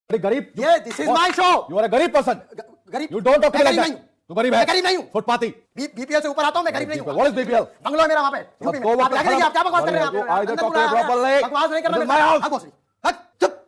बड़ी गरीब ये this is my show. You are a गरीब पर्सन। गरीब you don't talk to me like that. तू गरीब है? मैं गरीब नहीं हूं। फुटपाती। बीपीएल से ऊपर आता हूं, मैं गरीब नहीं हूं। What is BPL? बंगलो है मेरा वहां पे यूपी में। आप आगे देखिए, आप क्या बकवास कर रहे हैं? बकवास नहीं कर रहे मैं। हट चुप।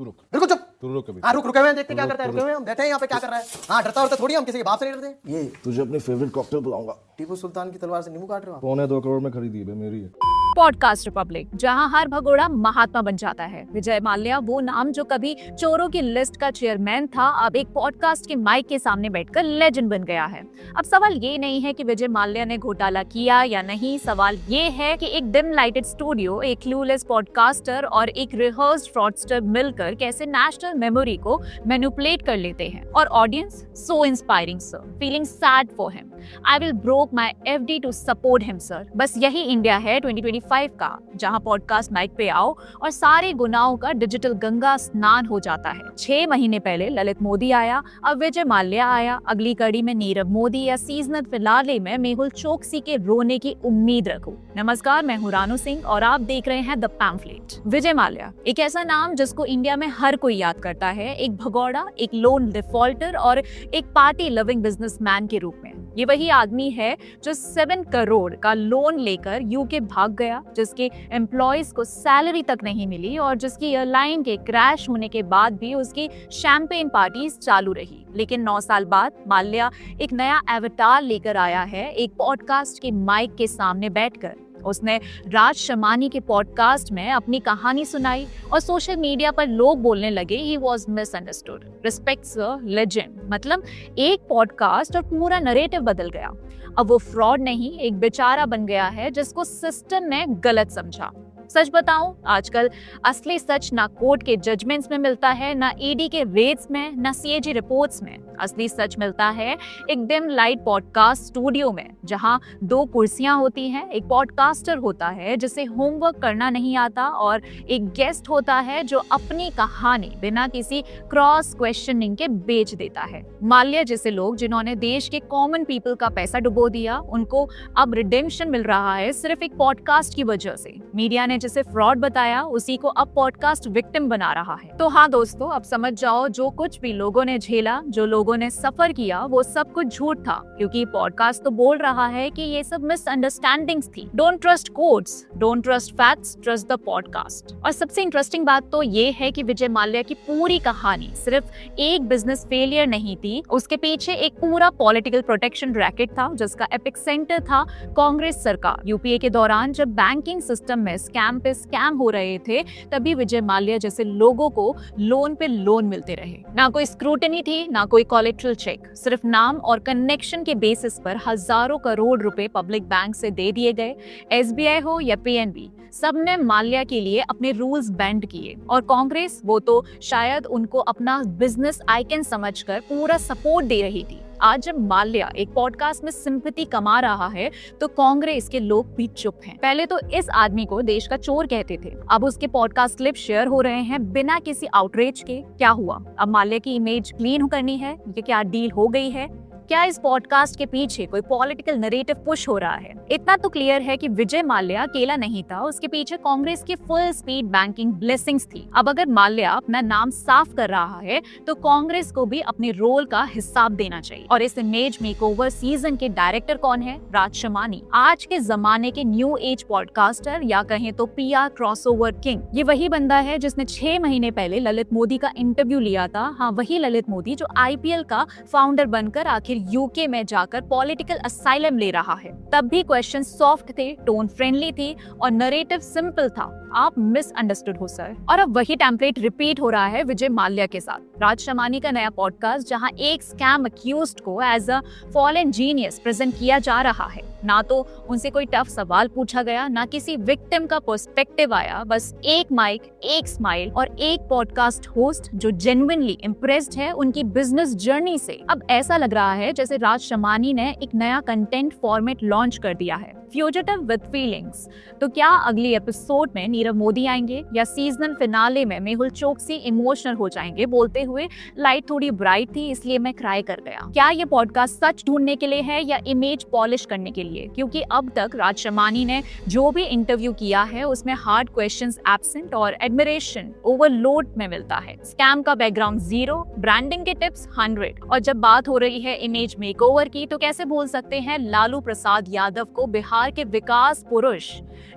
तू रुक। बिल्कुल चुप। तू रुक अभी। हाँ रुके हुए हैं, देखते क्या करता है। रुके हुए हैं हम, बैठे हैं यहाँ पे, क्या कर रहा है? हाँ डरता उड़ता थोड़ी, हम किसी के बाप से नहीं डरते। ये तुझे अपनी फेवरेट कॉकटेल पिलाऊंगा। टीपू सुल्तान की तलवार से नींबू काट रहे हो? 2.25 करोड़ में खरीदी है, मेरी है। पॉडकास्ट रिपब्लिक, जहां हर भगोड़ा महात्मा बन जाता है। विजय माल्या, वो नाम जो कभी चोरों की लिस्ट का चेयरमैन था, अब एक पॉडकास्ट के माइक के सामने बैठकर लेजेंड बन गया है। अब सवाल ये नहीं है कि विजय माल्या ने घोटाला किया या नहीं, सवाल ये है कि एक डिम लाइटेड स्टूडियो, एक क्लूलेस पॉडकास्टर और एक रिहर्स्ड फ्रॉडस्टर मिलकर कैसे नेशनल मेमोरी को मैनिपुलेट कर लेते हैं। और audience, so inspiring sir, feeling sad for him. I will broke my FD to support him sir. बस यही इंडिया है 2025 का, जहां पॉडकास्ट माइक पे आओ और सारे गुनाहों का डिजिटल गंगा स्नान हो जाता है। 6 महीने पहले ललित मोदी आया, अब विजय माल्या आया, अगली कड़ी में नीरव मोदी या सीजनल फिनाले में मेहुल चोकसी के रोने की उम्मीद रखो। नमस्कार, मैं हूं रानू सिंह और आप देख रहे हैं द पैम्फलेट। विजय माल्या एक ऐसा नाम जिसको इंडिया में हर कोई याद करता है, एक भगौड़ा, एक लोन डिफॉल्टर और एक पार्टी लविंग बिजनेसमैन के रूप में। ये वही आदमी है जो 7 करोड़ का लोन लेकर यूके भाग गया, जिसके एम्प्लॉयज को सैलरी तक नहीं मिली और जिसकी एयरलाइन के क्रैश होने के बाद भी उसकी शैंपेन पार्टीज चालू रही। लेकिन 9 साल बाद माल्या एक नया एवतार लेकर आया है, एक पॉडकास्ट के माइक के सामने बैठकर। उसने राज शमानी के पॉडकास्ट में अपनी कहानी सुनाई और सोशल मीडिया पर लोग बोलने लगे he was misunderstood. Respect sir, legend. मतलब एक पॉडकास्ट और पूरा नरेटिव बदल गया। अब वो फ्रॉड नहीं, एक बेचारा बन गया है जिसको सिस्टम ने गलत समझा। सच बताऊं, आजकल असली सच ना कोर्ट के जजमेंट्स में मिलता है, ना ED के रेट्स में, ना CAG रिपोर्ट्स में। असली सच मिलता है एक डिम लाइट पॉडकास्ट स्टूडियो में, जहां 2 कुर्सियां होती हैं, एक पॉडकास्टर होता है जिसे होमवर्क करना नहीं आता और एक गेस्ट होता है जो अपनी कहानी बिना किसी क्रॉस क्वेश्चनिंग के बेच देता है। माल्या जैसे लोग जिन्होंने देश के कॉमन पीपल का पैसा डुबो दिया, उनको अब रिडेम्पशन मिल रहा है सिर्फ एक पॉडकास्ट की वजह से। मीडिया ने जिसे फ्रॉड बताया, उसी को अब पॉडकास्ट विक्टिम बना रहा है। तो हाँ दोस्तों, अब समझ जाओ, जो कुछ भी लोगों ने झेला, जो लोगों ने सफर किया, वो सब कुछ झूठ था, क्योंकि पॉडकास्ट तो बोल रहा है कि ये सब मिसअंडरस्टैंडिंग्स थी। Don't trust quotes, don't trust facts, trust the podcast. और सबसे इंटरेस्टिंग बात तो ये है कि विजय माल्या की पूरी कहानी सिर्फ एक बिजनेस फेलियर नहीं थी, उसके पीछे एक पूरा पॉलिटिकल प्रोटेक्शन रैकेट था, जिसका एपिक सेंटर था कांग्रेस सरकार। UPA के दौरान जब बैंकिंग सिस्टम में स्कैम पे स्कैम हो रहे थे, तभी विजय माल्या जैसे लोगों को लोन पे लोन मिलते रहे। ना कोई स्क्रूटनी थी, ना कोई कोलेट्रल चेक, सिर्फ नाम और कनेक्शन के बेसिस पर हजारों करोड़ रुपए पब्लिक बैंक से दे दिए गए। SBI हो या PNB, सबने माल्या के लिए अपने रूल्स बेंड किए और कांग्रेस, वो तो शायद उनको अपना बिजनेस आइकन समझकर पूरा सपोर्ट दे रही थी। आज जब माल्या एक पॉडकास्ट में सिंपैथी कमा रहा है, तो कांग्रेस के लोग भी चुप हैं। पहले तो इस आदमी को देश का चोर कहते थे, अब उसके पॉडकास्ट क्लिप शेयर हो रहे हैं बिना किसी आउटरीच के। क्या हुआ? अब माल्या की इमेज क्लीन करनी है? ये क्या डील हो गई है? क्या इस पॉडकास्ट के पीछे कोई पॉलिटिकल नरेटिव पुश हो रहा है? इतना तो क्लियर है कि विजय माल्या अकेला नहीं था, उसके पीछे कांग्रेस की फुल स्पीड बैंकिंग ब्लेसिंग्स थी। अब अगर माल्या अपना नाम साफ कर रहा है, तो कांग्रेस को भी अपने रोल का हिसाब देना चाहिए। और इस इमेज मेकओवर सीजन के डायरेक्टर कौन है? राज शमानी, आज के जमाने के न्यू एज पॉडकास्टर, या कहें तो PR क्रॉसओवर किंग। ये वही बंदा है जिसने 6 महीने पहले ललित मोदी का इंटरव्यू लिया था। हाँ, वही ललित मोदी जो IPL का फाउंडर बनकर आखिर UK में जाकर पॉलिटिकल असाइलम ले रहा है। तब भी क्वेश्चन सॉफ्ट थे, टोन फ्रेंडली थी और नरेटिव सिंपल था। आप मिसअंडरस्टूड हो सर। और अब वही टेम्पलेट रिपीट हो रहा है विजय माल्या के साथ। राज शमानी का नया पॉडकास्ट, जहां एक स्कैम अक्यूज्ड को as a fallen genius present किया जा रहा है। ना तो उनसे कोई टफ सवाल पूछा गया, ना किसी विक्टिम का पर्सपेक्टिव आया, बस एक माइक, एक स्माइल और एक पॉडकास्ट होस्ट जो जेन्युइनली इम्प्रेस्ड है उनकी बिजनेस जर्नी से। अब ऐसा लग रहा है जैसे राज शमानी ने एक नया कंटेंट फॉर्मेट लॉन्च कर दिया है। Fugitive with feelings. तो क्या अगली एपिसोड में नीरव मोदी आएंगे या सीजन फिनाले में मेहुल चोकसी इमोशनल हो जाएंगे बोलते हुए लाइट थोड़ी ब्राइट थी इसलिए मैं क्राई कर गया? क्या ये पॉडकास्ट सच ढूंढने के लिए है या इमेज पॉलिश करने के लिए? क्योंकि अब तक राज शमानी ने जो भी इंटरव्यू किया है उसमें हार्ड क्वेश्चंस एब्सेंट और एडमिरेशन ओवरलोड में मिलता है। स्कैम का बैकग्राउंड 0, ब्रांडिंग के टिप्स 100 और जब बात हो रही है इमेज मेकओवर की तो कैसे भूल सकते हैं लालू प्रसाद यादव को बिहार के विकास पुरुष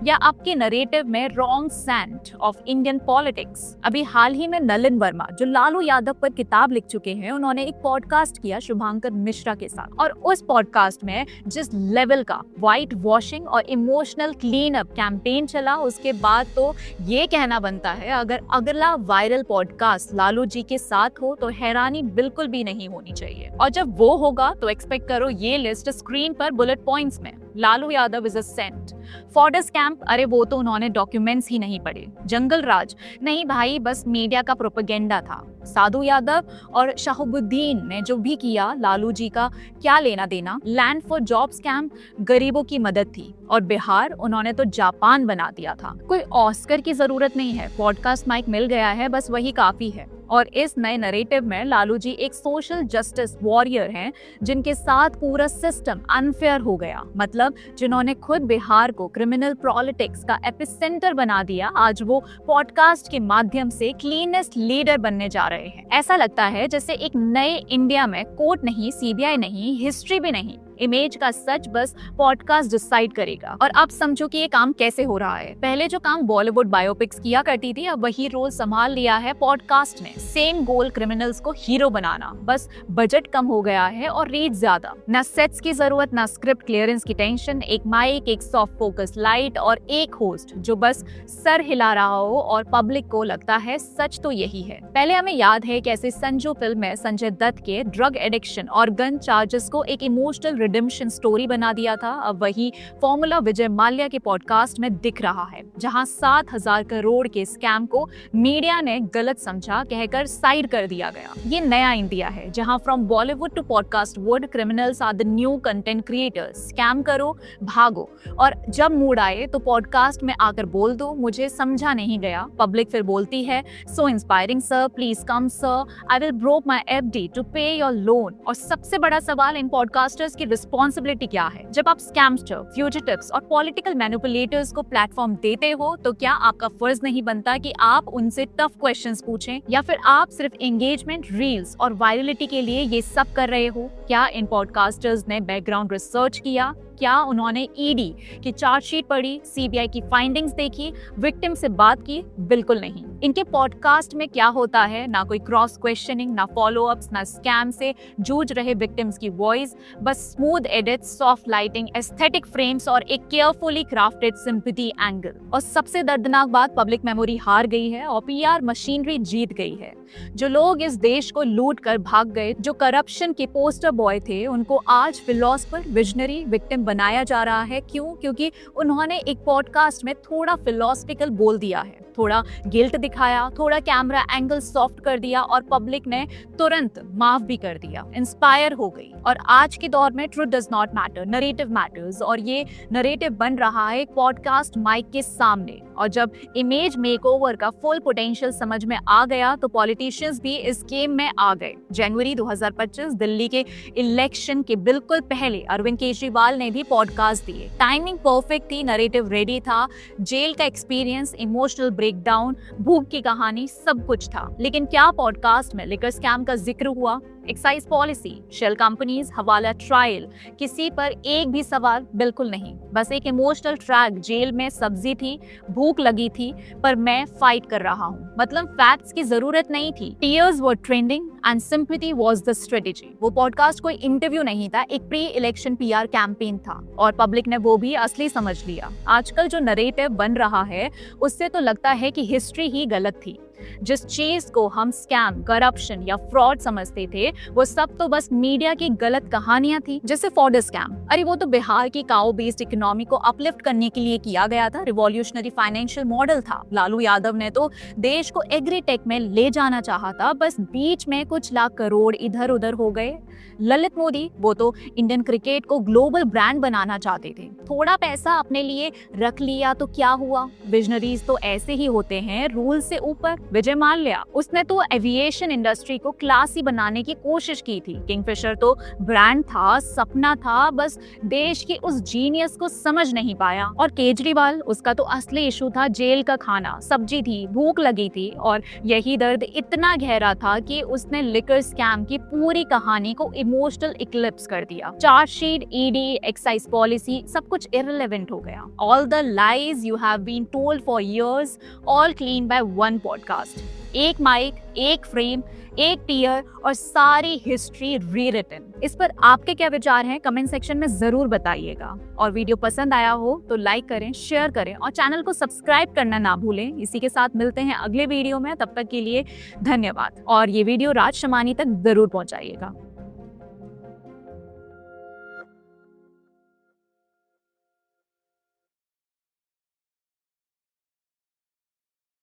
या आपके नरेटिव में wrong saint of Indian politics. अभी हाल ही में नलिन वर्मा जो लालू यादव पर किताब लिख चुके हैं उन्होंने एक पॉडकास्ट किया शुभांकर मिश्रा के साथ और उस पॉडकास्ट में जिस लेवल का व्हाइट वॉशिंग और इमोशनल क्लीन अप कैंपेन चला उसके बाद तो ये कहना बनता है अगर अगला वायरल पॉडकास्ट लालू जी के साथ हो तो हैरानी बिल्कुल भी नहीं होनी चाहिए। और जब वो होगा तो एक्सपेक्ट करो ये लिस्ट स्क्रीन पर बुलेट पॉइंट्स में Lalu Yadav is a saint, फॉर्डस कैंप अरे वो तो उन्होंने डॉक्यूमेंट्स ही नहीं पढ़े, जंगल राज नहीं भाई बस मीडिया का प्रोपेगेंडा था, साधु यादव और शाहबुद्दीन ने जो भी किया लालू जी का क्या लेना देना, लैंड फॉर जॉब्स कैंप गरीबों की मदद थी और बिहार उन्होंने तो जापान बना दिया था। कोई ऑस्कर की जरूरत नहीं है, पॉडकास्ट माइक मिल गया है बस वही काफी है। और इस नए नरेटिव में लालू जी एक सोशल जस्टिस वॉरियर हैं जिनके साथ पूरा सिस्टम अनफेयर हो गया, मतलब जिन्होंने खुद बिहार को क्रिमिनल पॉलिटिक्स का एपिसेंटर बना दिया आज वो पॉडकास्ट के माध्यम से क्लीनेस्ट लीडर बनने जा रहे हैं। ऐसा लगता है जैसे एक नए इंडिया में कोर्ट नहीं, सीबीआई नहीं, हिस्ट्री भी नहीं, इमेज का सच बस पॉडकास्ट डिसाइड करेगा। और अब समझो कि ये काम कैसे हो रहा है। पहले जो काम बॉलीवुड बायोपिक्स किया करती थी अब वही रोल संभाल लिया है पॉडकास्ट ने। सेम गोल, क्रिमिनल्स को हीरो बनाना, बस बजट कम हो गया है और रीच ज्यादा। ना सेट्स की जरूरत, ना स्क्रिप्ट क्लियरेंस की टेंशन, एक माइक, एक सॉफ्ट फोकस लाइट और एक होस्ट जो बस सर हिला रहा हो और पब्लिक को लगता है सच तो यही है। पहले हमें याद है कैसे संजू फिल्म में संजय दत्त के ड्रग एडिक्शन और गन चार्जेस को एक इमोशनल रिडेम्पशन स्टोरी बना दिया था। अब वही फॉर्मूला विजय माल्या के पॉडकास्ट में दिख रहा है जहां 7,000 करोड़ के स्कैम को मीडिया ने गलत समझा कहकर साइड कर दिया गया। ये नया इंडिया है जहां from Bollywood to podcast would criminals are the new content creators. Scam करो, भागो और जब मूड आए तो पॉडकास्ट में आकर बोल दो मुझे समझा नहीं गया। पब्लिक फिर बोलती है so inspiring sir, please come sir, I will broke my FD to pay your loan. और सबसे बड़ा सवाल इन पॉडकास्टर्स की रिस्पॉन्सिबिलिटी क्या है? जब आप स्कैमस्टर, फ्यूजिटिव्स और पॉलिटिकल मैनिपुलेटर्स को प्लेटफॉर्म देते हो तो क्या आपका फर्ज नहीं बनता कि आप उनसे टफ क्वेश्चंस पूछें? या फिर आप सिर्फ एंगेजमेंट, रील्स और वायरलिटी के लिए ये सब कर रहे हो? क्या इन पॉडकास्टर्स ने बैकग्राउंड रिसर्च किया? क्या उन्होंने ईडी की चार्जशीट पढ़ी, सीबीआई की फाइंडिंग्स देखी, विक्टिम से बात की? बिल्कुल नहीं। इनके पॉडकास्ट में क्या होता है, ना कोई क्रॉस क्वेश्चनिंग, ना फॉलो अप्स, ना स्कैम से जूझ रहे विक्टिम्स की वॉइस, बस smooth edits, soft lighting, aesthetic frames और एक केयरफुली क्राफ्टेड सिंपैथी एंगल। और सबसे दर्दनाक बात, पब्लिक मेमोरी हार गई है और पीआर मशीनरी जीत गई है। जो लोग इस देश को लूट कर भाग गए, जो करप्शन के पोस्टर बॉय थे, उनको आज फिलोसफर, विजनरी, विक्टिम बनाया जा रहा है। क्यों? क्योंकि उन्होंने एक पॉडकास्ट में थोड़ा फिलोसफिकल बोल दिया है, थोड़ा गिल्ट दिखाया, थोड़ा कैमरा एंगल सॉफ्ट कर दिया और पब्लिक ने तुरंत माफ भी कर दिया, इंस्पायर हो गई। और आज के दौर में truth does not matter, narrative matters. और ये नरेटिव बन रहा है पॉडकास्ट माइक के सामने। और जब इमेज मेकओवर का फुल पोटेंशियल समझ में आ गया तो पॉलिटिशियंस भी इस गेम में आ गए। जनवरी 2025 दिल्ली के इलेक्शन के बिल्कुल पहले अरविंद केजरीवाल ने भी पॉडकास्ट दिए। टाइमिंग परफेक्ट थी, नरेटिव रेडी था, जेल का एक्सपीरियंस, इमोशनल ब्रेकडाउन, भूख की कहानी, सब कुछ था। लेकिन क्या पॉडकास्ट में लिकर स्कैम का जिक्र हुआ? एक्साइज पॉलिसी, शेल कंपनीज, हवाला ट्रायल, किसी पर एक भी सवाल? बिल्कुल नहीं। बस एक इमोशनल ट्रैक, जेल में सब्जी थी, भूख लगी थी, पर मैं फाइट कर रहा हूँ। मतलब फैक्ट्स की जरूरत नहीं थी। Tears were trending and sympathy was the strategy. वो पॉडकास्ट कोई इंटरव्यू नहीं था, एक प्री इलेक्शन पीआर कैंपेन था और पब्लिक ने वो भी असली समझ लिया। आजकल जो नरेटिव बन रहा है उससे तो लगता है कि हिस्ट्री ही गलत थी। जिस चीज को हम स्कैम, करप्शन या फ्रॉड समझते थे, वो सब तो बस मीडिया की गलत कहानियां थी। जैसे फॉर्ड स्कैम, अरे वो तो बिहार की काउ बेस्ड इकोनॉमी को अपलिफ्ट करने के लिए किया गया था, रिवॉल्यूशनरी फाइनेंशियल मॉडल था। लालू यादव ने तो देश को एग्रीटेक में ले जाना चाहा था, बस बीच में कुछ लाख करोड़ इधर उधर हो गए। ललित मोदी, वो तो इंडियन क्रिकेट को ग्लोबल ब्रांड बनाना चाहते थे, थोड़ा पैसा अपने लिए रख लिया तो क्या हुआ। विजनरीज तो ऐसे ही होते हैं, रूल से ऊपर। विजय माल्या, उसने तो एविएशन इंडस्ट्री को क्लासी बनाने की कोशिश की थी। किंगफिशर तो ब्रांड था, सपना था, बस देश की उस जीनियस को समझ नहीं पाया। और केजरीवाल, उसका तो असली इशू था जेल का खाना, सब्जी थी, भूख लगी थी, और यही दर्द इतना गहरा था कि उसने लिकर स्कैम की पूरी कहानी को इमोशनल इक्लिप्स कर दिया। चार्जशीट, ईडी, एक्साइज पॉलिसी, सब कुछ इररिलेवेंट हो गया। All the lies you have been told for years, all clean by one podcast. एक माइक, एक फ्रेम, एक टीयर और सारी हिस्ट्री रीरिटन। इस पर आपके क्या विचार हैं, कमेंट सेक्शन में जरूर बताइएगा। और वीडियो पसंद आया हो तो लाइक करें, शेयर करें और चैनल को सब्सक्राइब करना ना भूलें। इसी के साथ मिलते हैं अगले वीडियो में, तब तक के लिए धन्यवाद। और ये वीडियो राज शमानी तक जरूर पहुंचाइएगा।